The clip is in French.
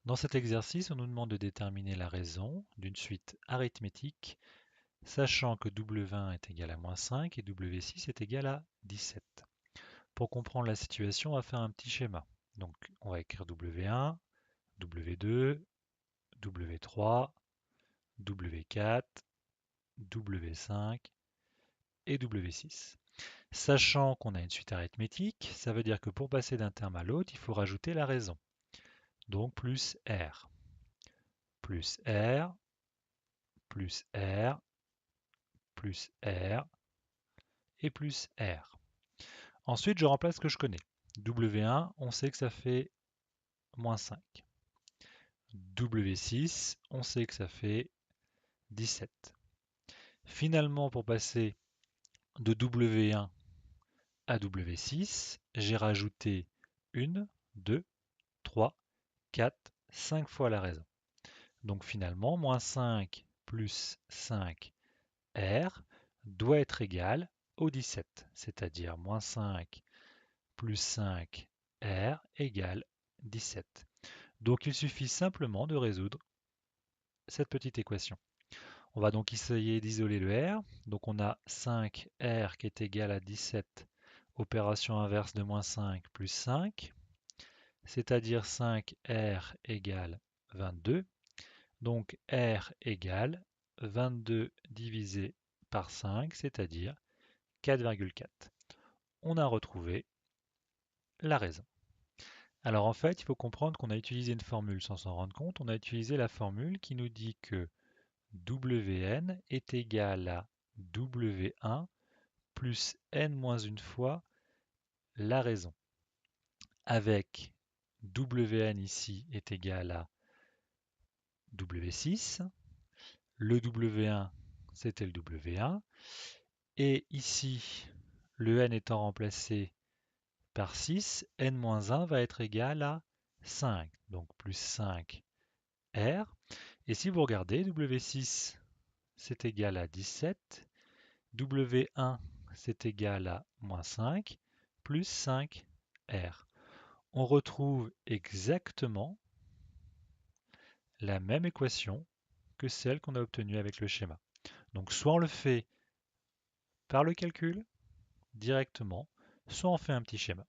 Dans cet exercice, on nous demande de déterminer la raison d'une suite arithmétique, sachant que W1 est égal à moins 5 et W6 est égal à 17. Pour comprendre la situation, on va faire un petit schéma. Donc, on va écrire W1, W2, W3, W4, W5 et W6. Sachant qu'on a une suite arithmétique, ça veut dire que pour passer d'un terme à l'autre, il faut rajouter la raison. Donc plus R, plus R, plus R, plus R et plus R. Ensuite, je remplace ce que je connais. W1, on sait que ça fait moins 5. W6, on sait que ça fait 17. Finalement, pour passer de W1 à W6, j'ai rajouté 1, 2, 3, 4, 5 fois la raison. Donc finalement, moins 5 plus 5 R doit être égal au 17, c'est-à-dire moins 5 plus 5 R égale 17. Donc il suffit simplement de résoudre cette petite équation. On va donc essayer d'isoler le R. Donc on a 5R qui est égal à 17, opération inverse de moins 5 plus 5, c'est-à-dire 5R égale 22. Donc R égale 22 divisé par 5, c'est-à-dire 4,4. On a retrouvé la raison. Alors en fait, il faut comprendre qu'on a utilisé une formule sans s'en rendre compte. On a utilisé la formule qui nous dit que Wn est égal à W1 plus n-1 fois la raison. Avec Wn ici est égal à W6. Le W1, c'était le W1. Et ici, le n étant remplacé par 6, n-1 va être égal à 5. Donc plus 5 R. Et si vous regardez, W6, c'est égal à 17. W1, c'est égal à moins 5, plus 5 R. On retrouve exactement la même équation que celle qu'on a obtenue avec le schéma. Donc soit on le fait par le calcul directement, soit on fait un petit schéma.